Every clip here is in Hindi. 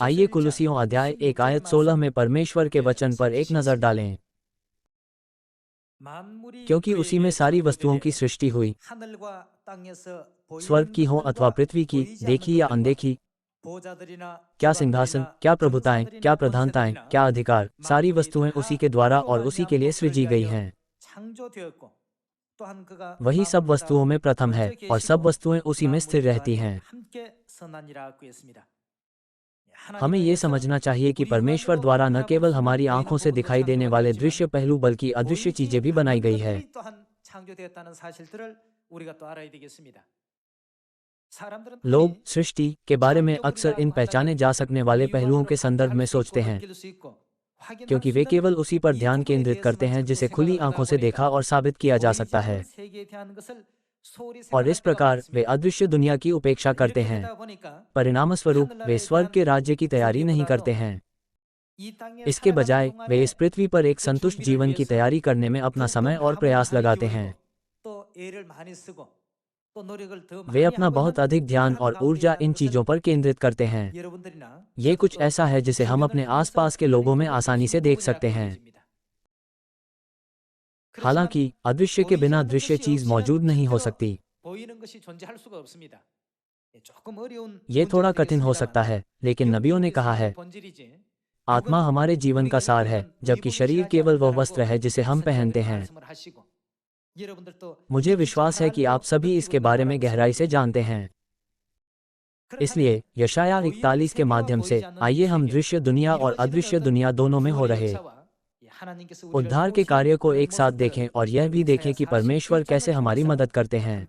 आइए कुलुसियों अध्याय 1 आयत 16 में परमेश्वर के वचन पर एक नज़र डालें। क्योंकि उसी में सारी वस्तुओं की सृष्टि हुई, स्वर्ग की हो अथवा पृथ्वी की, देखी या अनदेखी, क्या सिंहासन, क्या प्रभुताएं, क्या प्रधानताएं, क्या अधिकार, सारी वस्तुएं उसी के द्वारा और उसी के लिए सृजी गई हैं। वही सब वस्तुओं में प्रथम है और सब वस्तुएं उसी में स्थिर रहती हैं। हमें ये समझना चाहिए कि परमेश्वर द्वारा न केवल हमारी आंखों से दिखाई देने वाले दृश्य पहलू बल्कि अदृश्य चीजें भी बनाई गई है। लोग सृष्टि के बारे में अक्सर इन पहचाने जा सकने वाले पहलुओं के संदर्भ में सोचते हैं, क्योंकि वे केवल उसी पर ध्यान केंद्रित करते हैं जिसे खुली आंखों से देखा और साबित किया जा सकता है, और इस प्रकार वे अदृश्य दुनिया की उपेक्षा करते हैं। परिणामस्वरूप वे स्वर्ग के राज्य की तैयारी नहीं करते हैं। इसके बजाय वे इस पृथ्वी पर एक संतुष्ट जीवन की तैयारी करने में अपना समय और प्रयास लगाते हैं। वे अपना बहुत अधिक ध्यान और ऊर्जा इन चीजों पर केंद्रित करते हैं। ये कुछ ऐसा है जिसे हम अपने आसपास के लोगों में आसानी से देख सकते हैं। हालांकि अदृश्य के बिना दृश्य चीज मौजूद नहीं हो सकती। ये थोड़ा कठिन हो सकता है, लेकिन नबियों ने कहा है, आत्मा हमारे जीवन का सार है, जबकि शरीर केवल वह वस्त्र है जिसे हम पहनते हैं। मुझे विश्वास है कि आप सभी इसके बारे में गहराई से जानते हैं। इसलिए यशाया 41 के माध्यम से आइए हम दृश्य दुनिया और अदृश्य दुनिया दोनों में हो रहे उद्धार के कार्य को एक साथ देखें और यह भी देखें कि परमेश्वर कैसे हमारी मदद करते हैं।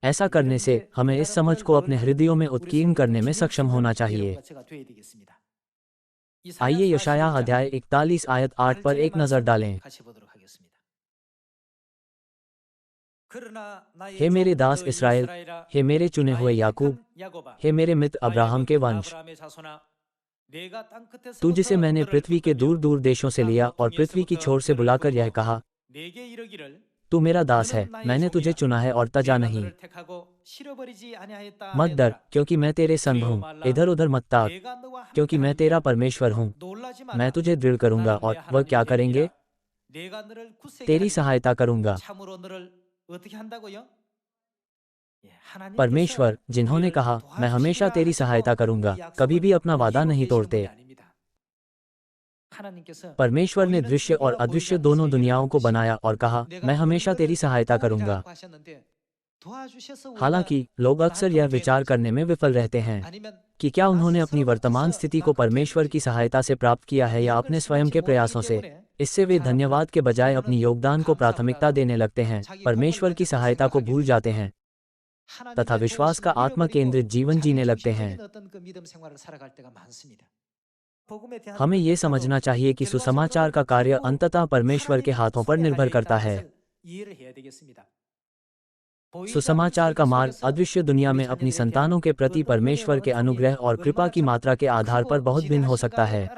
ऐसा करने से हमें इस समझ को अपने हृदयों में उत्कीर्ण करने में सक्षम होना चाहिए। आइए यशाया अध्याय 41 आयत 8 पर एक नज़र डालें। हे मेरे दास इस्राएल, हे मेरे चुने हुए याकूब, हे मेरे मित्र अब्राहम के वंश, तू जिसे मैंने पृथ्वी के दूर दूर देशों से लिया और पृथ्वी की छोर से बुलाकर यह कहा, तू मेरा दास है, मैंने तुझे चुना है और तजा नहीं। मत डर, क्योंकि मैं तेरे संग हूँ, इधर उधर मत ताक, क्योंकि मैं तेरा परमेश्वर हूँ। मैं तुझे दृढ़ करूंगा और वह क्या करेंगे? तेरी सहायता करूंगा। परमेश्वर, जिन्होंने कहा मैं हमेशा तेरी सहायता करूंगा, कभी भी अपना वादा नहीं तोड़ते। परमेश्वर ने दृश्य और अदृश्य दोनों दुनियाओं को बनाया और कहा, मैं हमेशा तेरी सहायता करूंगा। हालांकि लोग अक्सर यह विचार करने में विफल रहते हैं कि क्या उन्होंने अपनी वर्तमान स्थिति को परमेश्वर की सहायता से प्राप्त किया है या अपने स्वयं के प्रयासों से। इससे वे धन्यवाद के बजाय अपनी योगदान को प्राथमिकता देने लगते हैं, परमेश्वर की सहायता को भूल जाते हैं तथा विश्वास का आत्मा केंद्रित जीवन जीने लगते हैं। हमें ये समझना चाहिए कि सुसमाचार का कार्य अंततः परमेश्वर के हाथों पर निर्भर करता है। सुसमाचार का मार्ग अदृश्य दुनिया में अपनी संतानों के प्रति परमेश्वर के अनुग्रह और कृपा की मात्रा के आधार पर बहुत भिन्न हो सकता है।